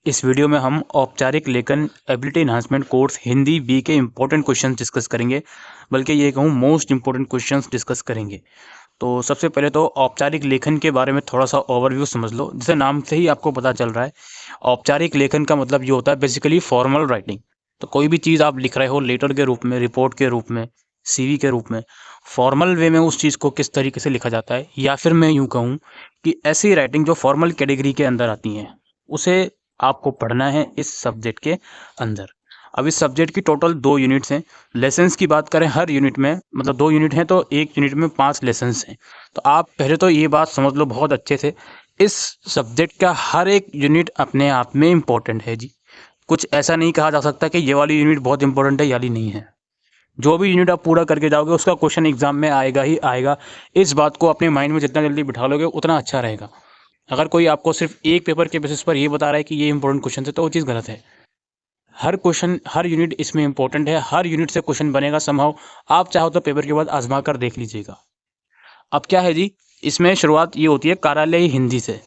इस वीडियो में हम औपचारिक लेखन ability enhancement course Hindi B के इम्पोर्टेंट क्वेश्चंस डिस्कस करेंगे, बल्कि ये कहूँ मोस्ट इम्पोर्टेंट क्वेश्चंस डिस्कस करेंगे। तो सबसे पहले तो औपचारिक लेखन के बारे में थोड़ा सा ओवरव्यू समझ लो। जैसे नाम से ही आपको पता चल रहा है, औपचारिक लेखन का मतलब ये होता है बेसिकली फॉर्मल राइटिंग। तो कोई भी चीज़ आप लिख रहे हो लेटर के रूप में, रिपोर्ट के रूप में, सीवी के रूप में, फॉर्मल वे में उस चीज़ को किस तरीके से लिखा जाता है, या फिर मैं यूँ कहूँ कि ऐसी राइटिंग जो फॉर्मल कैटेगरी के अंदर आती हैं, उसे आपको पढ़ना है इस सब्जेक्ट के अंदर। अब इस सब्जेक्ट की टोटल 2 यूनिट्स हैं। लेसन्स की बात करें, हर यूनिट में मतलब 2 यूनिट हैं, तो एक यूनिट में 5 लेसन्स हैं। तो आप पहले तो ये बात समझ लो बहुत अच्छे से, इस सब्जेक्ट का हर एक यूनिट अपने आप में इम्पोर्टेंट है जी। कुछ ऐसा नहीं कहा जा सकता कि ये वाली यूनिट बहुत इंपॉर्टेंट है, ये वाली नहीं है। जो भी यूनिट आप पूरा करके जाओगे उसका क्वेश्चन एग्जाम में आएगा ही आएगा। इस बात को अपने माइंड में जितना जल्दी बिठा लोगे उतना अच्छा रहेगा। अगर कोई आपको सिर्फ एक पेपर के बेसिस पर ये बता रहा है कि ये इंपॉर्टेंट क्वेश्चन है, तो वो चीज़ गलत है। हर क्वेश्चन, हर यूनिट इसमें इंपॉर्टेंट है। हर यूनिट से क्वेश्चन बनेगा समहाउ। आप चाहो तो पेपर के बाद आजमा कर देख लीजिएगा। अब क्या है जी, इसमें शुरुआत ये होती है कार्यालयी हिंदी से।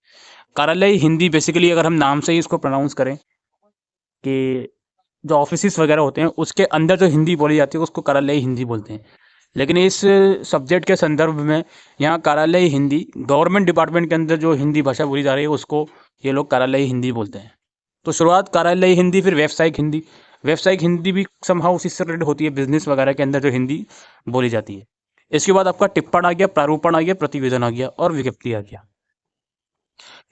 कार्यालयी हिंदी बेसिकली अगर हम नाम से ही इसको प्रोनाउंस करें कि जो ऑफिसेस वगैरह होते हैं उसके अंदर जो हिंदी बोली जाती है उसको कार्यालयी हिंदी बोलते हैं। लेकिन इस सब्जेक्ट के संदर्भ में यहाँ कार्यालयी हिंदी, गवर्नमेंट डिपार्टमेंट के अंदर जो हिंदी भाषा बोली जा रही है उसको ये लोग कार्यालयी हिंदी बोलते हैं। तो शुरुआत कार्यालयी हिंदी, फिर व्यावसायिक हिंदी। व्यावसायिक हिंदी भी समहाउ उसी से रिलेटेड होती है, बिजनेस वगैरह के अंदर जो हिंदी बोली जाती है। इसके बाद आपका टिप्पण आ गया, प्रारूपण आ गया, प्रतिवेदन आ गया और विज्ञप्ति आ गया।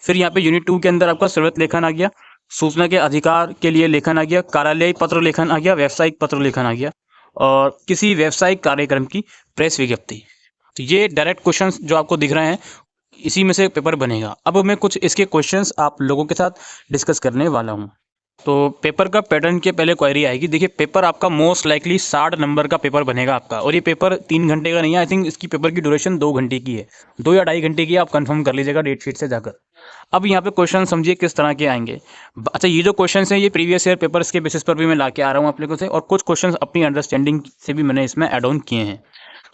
फिर यहाँ पे यूनिट 2 के अंदर आपका श्रव्य लेखन आ गया, सूचना के अधिकार के लिए लेखन आ गया, कार्यालयी पत्र लेखन आ गया, व्यावसायिक पत्र लेखन आ गया और किसी व्यावसायिक कार्यक्रम की प्रेस विज्ञप्ति। तो ये डायरेक्ट क्वेश्चंस जो आपको दिख रहे हैं, इसी में से पेपर बनेगा। अब मैं कुछ इसके क्वेश्चंस आप लोगों के साथ डिस्कस करने वाला हूँ। तो पेपर का पैटर्न के पहले क्वेरी आएगी। देखिए, पेपर आपका मोस्ट लाइकली 60 नंबर का पेपर बनेगा आपका, और ये पेपर 3 घंटे का नहीं है। आई थिंक इसकी पेपर की ड्यूरेशन 2 घंटे की है, 2 या 2.5 घंटे की। आप कंफर्म कर लीजिएगा डेट शीट से जाकर। अब यहाँ पे क्वेश्चन समझिए किस तरह के आएंगे। अच्छा, ये जो क्वेश्चन हैं ये प्रीवियस ईयर पेपर्स के बेसिस पर भी मैं ला के आ रहा हूँ आप लोगों से, और कुछ क्वेश्चन अपनी अंडरस्टैंडिंग से भी मैंने इसमें एड ऑन किए हैं।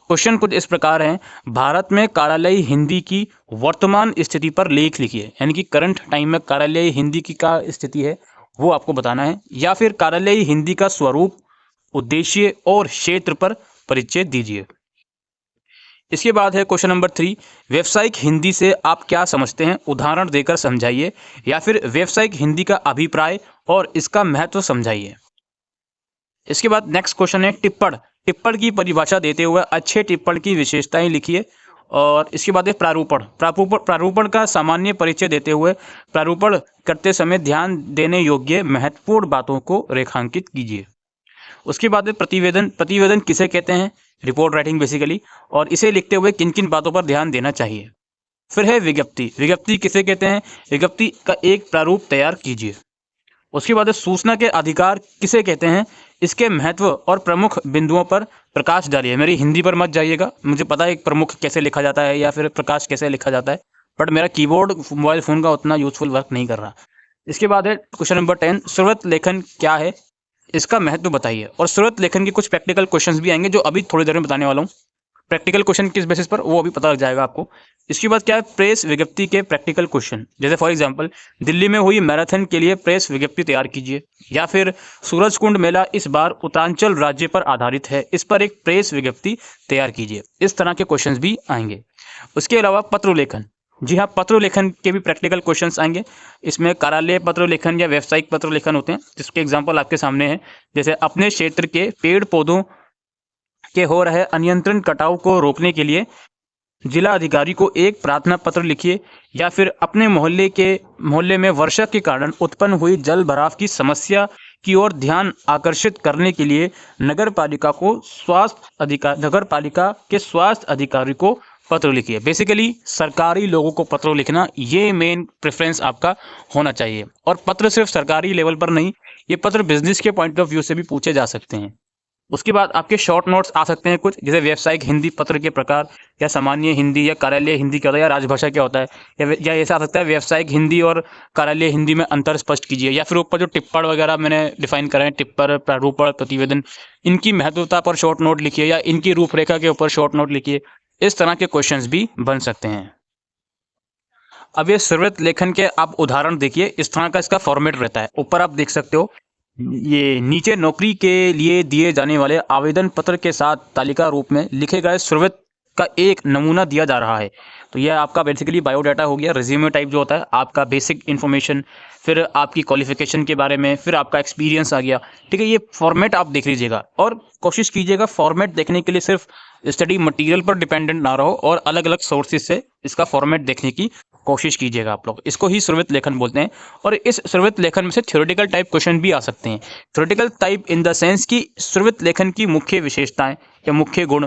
क्वेश्चन कुछ इस प्रकार हैं, भारत में कार्यालयी हिंदी की वर्तमान स्थिति पर लेख लिखिए। यानी कि करंट टाइम में कार्यालयी हिंदी की क्या स्थिति है वो आपको बताना है, या फिर कार्यालयी हिंदी का स्वरूप, उद्देश्य और क्षेत्र पर परिचय दीजिए। इसके बाद है क्वेश्चन नंबर 3, व्यावसायिक हिंदी से आप क्या समझते हैं, उदाहरण देकर समझाइए। या फिर व्यावसायिक हिंदी का अभिप्राय और इसका महत्व समझाइए। इसके बाद नेक्स्ट क्वेश्चन है टिप्पण। टिप्पण की परिभाषा देते हुए अच्छे टिप्पण की विशेषताएं लिखिए। और इसके बाद है प्रारूपण। प्रारूपण का सामान्य परिचय देते हुए प्रारूपण करते समय ध्यान देने योग्य महत्वपूर्ण बातों को रेखांकित कीजिए। उसके बाद है प्रतिवेदन। प्रतिवेदन किसे कहते हैं, रिपोर्ट राइटिंग बेसिकली, और इसे लिखते हुए किन किन बातों पर ध्यान देना चाहिए। फिर है विज्ञप्ति। विज्ञप्ति किसे कहते हैं, विज्ञप्ति का एक प्रारूप तैयार कीजिए। उसके बाद सूचना के अधिकार किसे कहते हैं, इसके महत्व और प्रमुख बिंदुओं पर प्रकाश डालिए। मेरी हिंदी पर मत जाइएगा, मुझे पता है प्रमुख कैसे लिखा जाता है या फिर प्रकाश कैसे लिखा जाता है, बट मेरा कीबोर्ड मोबाइल फ़ोन का उतना यूजफुल वर्क नहीं कर रहा। इसके बाद है क्वेश्चन नंबर 10, श्रुत लेखन क्या है, इसका महत्व बताइए। और श्रुत लेखन के कुछ प्रैक्टिकल क्वेश्चंस भी आएंगे जो अभी थोड़ी देर में बताने वाला हूँ। प्रैक्टिकल क्वेश्चन किस बेसिस पर वो अभी पता लग जाएगा आपको। इसके बाद क्या है, प्रेस विज्ञप्ति के प्रैक्टिकल क्वेश्चन। जैसे फॉर एग्जांपल, दिल्ली में हुई मैराथन के लिए प्रेस विज्ञप्ति तैयार कीजिए। या फिर सूरजकुंड मेला इस बार उत्तरांचल राज्य पर आधारित है, इस पर एक प्रेस विज्ञप्ति तैयार कीजिए। इस तरह के क्वेश्चन भी आएंगे। उसके अलावा पत्र लेखन, जी हाँ, पत्र लेखन के भी प्रैक्टिकल क्वेश्चंस आएंगे। इसमें कार्यालय पत्र लेखन या व्यावसायिक पत्र लेखन होते हैं, जिसके एग्जांपल आपके सामने है। जैसे अपने क्षेत्र के पेड़ पौधों के हो रहे अनियंत्रण कटाव को रोकने के लिए जिला अधिकारी को एक प्रार्थना पत्र लिखिए। या फिर अपने मोहल्ले में वर्षा के कारण उत्पन्न हुई जल भराव की समस्या की ओर ध्यान आकर्षित करने के लिए नगर पालिका के स्वास्थ्य अधिकारी को पत्र लिखिए। बेसिकली सरकारी लोगों को पत्र लिखना, ये मेन प्रेफरेंस आपका होना चाहिए। और पत्र सिर्फ सरकारी लेवल पर नहीं, ये पत्र बिजनेस के पॉइंट ऑफ व्यू से भी पूछे जा सकते हैं। उसके बाद आपके शॉर्ट नोट्स आ सकते हैं कुछ, जैसे व्यावसायिक हिंदी पत्र के प्रकार, या सामान्य हिंदी, या कार्यालय हिंदी क्या होता है, या राजभाषा क्या होता है, या ऐसा आ सकता है व्यावसायिक हिंदी और कार्यालय हिंदी में अंतर स्पष्ट कीजिए। या फिर ऊपर जो टिप्पण वगैरह मैंने डिफाइन करा है, टिप्पण, प्रारूपण, प्रतिवेदन, इनकी महत्वता पर शॉर्ट नोट लिखिए, या इनकी रूपरेखा के ऊपर शॉर्ट नोट लिखिए। इस तरह के क्वेश्चंस भी बन सकते हैं। अब ये श्रुत लेखन के आप उदाहरण देखिए, इस तरह का इसका फॉर्मेट रहता है। ऊपर आप देख सकते हो, ये नीचे नौकरी के लिए दिए जाने वाले आवेदन पत्र के साथ तालिका रूप में लिखे गए श्रुत का एक नमूना दिया जा रहा है। तो यह आपका बेसिकली बायोडाटा हो गया, रिज्यूमे टाइप जो होता है, आपका बेसिक इन्फॉर्मेशन, फिर आपकी क्वालिफिकेशन के बारे में, फिर आपका एक्सपीरियंस आ गया। ठीक है, ये फॉर्मेट आप देख लीजिएगा और कोशिश कीजिएगा फॉर्मेट देखने के लिए सिर्फ स्टडी मटेरियल पर डिपेंडेंट ना रहो और अलग अलग सोर्सेज से इसका फॉर्मेट देखने की कोशिश कीजिएगा आप लोग। इसको ही श्रुत लेखन बोलते हैं। और इस श्रुत लेखन में से थ्योरेटिकल टाइप क्वेश्चन भी आ सकते हैं। Theoretical type in the sense कि श्रुत लेखन की मुख्य विशेषताएं या मुख्य गुण,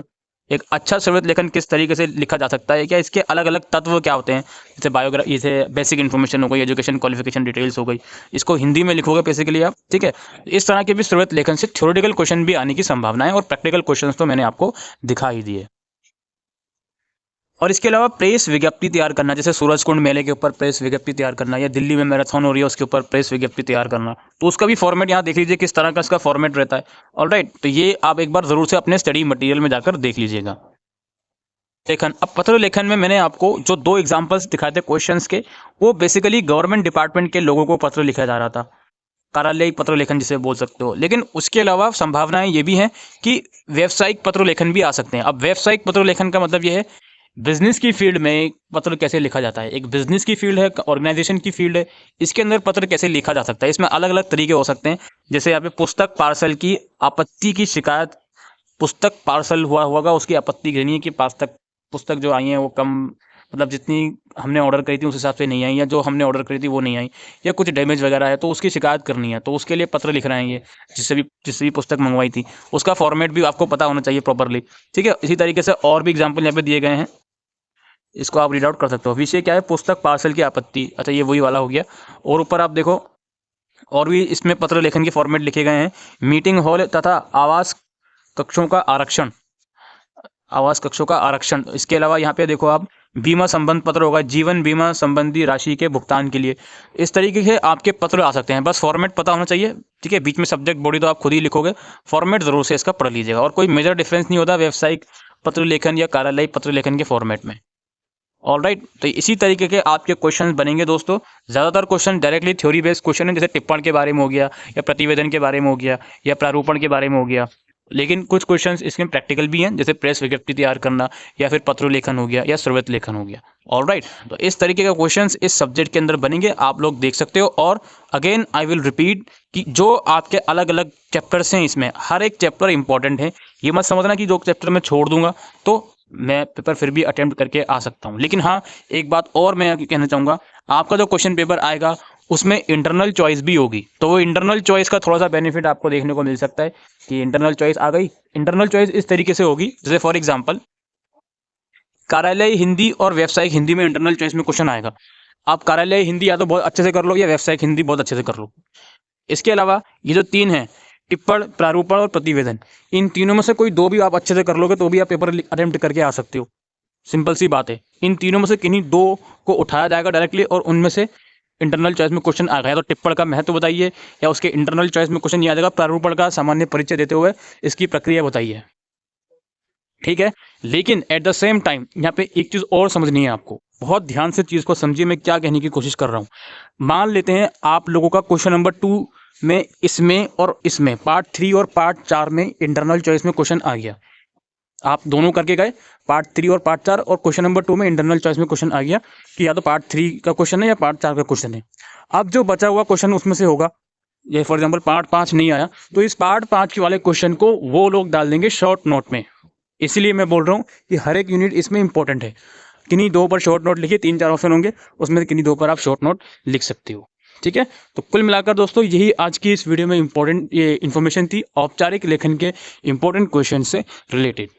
एक अच्छा श्रुत लेखन किस तरीके से लिखा जा सकता है, क्या इसके अलग अलग तत्व क्या होते हैं, जैसे बायोग्राफी, जैसे बेसिक इन्फॉर्मेशन हो गई, एजुकेशन क्वालिफिकेशन डिटेल्स हो गई, इसको हिंदी में लिखोगे बेसिकली आप। ठीक है, इस तरह के भी श्रुत लेखन से थ्योरेटिकल क्वेश्चन भी आने की संभावना है और प्रैक्टिकल क्वेश्चन तो मैंने आपको दिखा ही दिए। और इसके अलावा प्रेस विज्ञप्ति तैयार करना, जैसे सूरजकुंड मेले के ऊपर प्रेस विज्ञप्ति तैयार करना, या दिल्ली में मैराथन हो रही है उसके ऊपर प्रेस विज्ञप्ति तैयार करना, तो उसका भी फॉर्मेट यहाँ देख लीजिए किस तरह का इसका फॉर्मेट रहता है। ऑलराइट, तो ये आप एक बार जरूर से अपने स्टडी मटेरियल में जाकर देख लीजिएगा। लेखन, अब पत्र लेखन में मैंने आपको जो 2 एग्जांपल्स दिखाए थे क्वेश्चंस के, वो बेसिकली गवर्नमेंट डिपार्टमेंट के लोगों को पत्र लिखा जा रहा था, कार्यालयी पत्र लेखन जिसे बोल सकते हो। लेकिन उसके अलावा संभावनाएं ये भी हैं कि व्यावसायिक पत्र लेखन भी आ सकते हैं। अब व्यावसायिक पत्र लेखन का मतलब ये है बिजनेस की फील्ड में पत्र कैसे लिखा जाता है। एक बिजनेस की फील्ड है, ऑर्गेनाइजेशन की फील्ड है, इसके अंदर पत्र कैसे लिखा जा सकता है। इसमें अलग अलग तरीके हो सकते हैं, जैसे यहाँ पे पुस्तक पार्सल की आपत्ति की शिकायत, पुस्तक पार्सल हुआ होगा उसकी आपत्ति करनी है कि पुस्तक जो आई है वो कम, मतलब जितनी हमने ऑर्डर करी थी उस हिसाब से नहीं आई, या जो हमने ऑर्डर करी थी वो नहीं आई, या कुछ डैमेज वगैरह है तो उसकी शिकायत करनी है, तो उसके लिए पत्र लिख रहे हैं ये, जिससे भी पुस्तक मंगवाई थी उसका फॉर्मेट भी आपको पता होना चाहिए प्रॉपरली। ठीक है, इसी तरीके से और भी एग्जाम्पल यहाँ पे दिए गए हैं, इसको आप रीड आउट कर सकते हो। विषय क्या है, पुस्तक पार्सल की आपत्ति। अच्छा, ये वही वाला हो गया। और ऊपर आप देखो और भी इसमें पत्र लेखन के फॉर्मेट लिखे गए हैं। मीटिंग हॉल तथा आवास कक्षों का आरक्षण, इसके अलावा यहाँ पे देखो आप बीमा संबंध पत्र होगा, जीवन बीमा संबंधी राशि के भुगतान के लिए। इस तरीके के आपके पत्र आ सकते हैं, बस फॉर्मेट पता होना चाहिए। ठीक है, बीच में सब्जेक्ट बॉडी तो आप खुद ही लिखोगे, फॉर्मेट जरूर से इसका पढ़ लीजिएगा। और कोई मेजर डिफरेंस नहीं होता व्यावसायिक पत्र लेखन या कार्यालयी पत्र लेखन के फॉर्मेट में। ऑलराइट, तो इसी तरीके के आपके क्वेश्चन बनेंगे दोस्तों। ज़्यादातर question directly theory based question है, जैसे टिप्पण के बारे में हो गया, या प्रतिवेदन के बारे में हो गया, या प्रारूपण के बारे में हो गया। लेकिन कुछ क्वेश्चंस इसमें प्रैक्टिकल भी हैं, जैसे प्रेस विज्ञप्ति तैयार करना, या फिर पत्र लेखन हो गया, या श्रुत लेखन हो गया। ऑलराइट, तो इस तरीके का क्वेश्चंस इस सब्जेक्ट के अंदर बनेंगे, आप लोग देख सकते हो। और अगेन आई विल रिपीट कि जो आपके अलग अलग चैप्टर्स हैं, इसमें हर एक चैप्टर इंपॉर्टेंट है। ये मत समझना कि जो चैप्टर मैं छोड़ दूंगा तो मैं पेपर फिर भी अटेम्प्ट करके आ सकता हूँ। लेकिन हाँ, एक बात और मैं कहना चाहूँगा, आपका जो क्वेश्चन पेपर आएगा उसमें इंटरनल चॉइस भी होगी, तो वो इंटरनल चॉइस का थोड़ा सा बेनिफिट आपको देखने को मिल सकता है कि इंटरनल चॉइस आ गई। इंटरनल चॉइस इस तरीके से होगी, जैसे फॉर एग्जांपल कार्यालय हिंदी और व्यावसायिक हिंदी में इंटरनल चॉइस में क्वेश्चन आएगा। आप कार्यालय हिंदी या तो बहुत अच्छे से कर लो, या व्यावसायिक हिंदी बहुत अच्छे से कर लो। इसके अलावा ये जो 3 हैं, टिप्पण, प्रारूपण और प्रतिवेदन, इन तीनों में से कोई 2 भी आप अच्छे से कर लोगे तो भी आप पेपर अटेम्प्ट करके आ सकते हो। सिंपल सी बात है, इन तीनों में से किन्हीं 2 को उठाया जाएगा डायरेक्टली, और उनमें से इंटरनल चॉइस में क्वेश्चन आ गया। तो टिप्पण का महत्व बताइए, या उसके इंटरनल चॉइस में क्वेश्चन ये आ जाएगा प्रारूपण का सामान्य परिचय देते हुए इसकी प्रक्रिया बताइए। ठीक है, लेकिन एट द सेम टाइम यहाँ पे एक चीज़ और समझनी है आपको, बहुत ध्यान से चीज़ को समझिए मैं क्या कहने की कोशिश कर रहा हूँ। मान लेते हैं आप लोगों का क्वेश्चन नंबर 2 में इसमें और इसमें पार्ट 3 और पार्ट 4 में इंटरनल चॉइस में क्वेश्चन आ गया, आप दोनों करके गए पार्ट 3 और पार्ट 4, और क्वेश्चन नंबर 2 में इंटरनल चॉइस में क्वेश्चन आ गया कि या तो पार्ट 3 का क्वेश्चन है या पार्ट 4 का क्वेश्चन है। अब जो बचा हुआ क्वेश्चन उसमें से होगा, ये फॉर एग्जांपल पार्ट 5 नहीं आया, तो इस पार्ट 5 वाले क्वेश्चन को वो लोग डाल देंगे शॉर्ट नोट में। इसीलिए मैं बोल रहा हूँ कि हर एक यूनिट इसमें इंपॉर्टेंट है। किन्हीं 2 पर शॉर्ट नोट लिखिए, 3-4 ऑप्शन होंगे, उसमें किन्हीं 2 पर आप शॉर्ट नोट लिख सकते हो। ठीक है, तो कुल मिलाकर दोस्तों यही आज की इस वीडियो में इंपॉर्टेंट ये इन्फॉर्मेशन थी औपचारिक लेखन के इंपॉर्टेंट क्वेश्चन से रिलेटेड।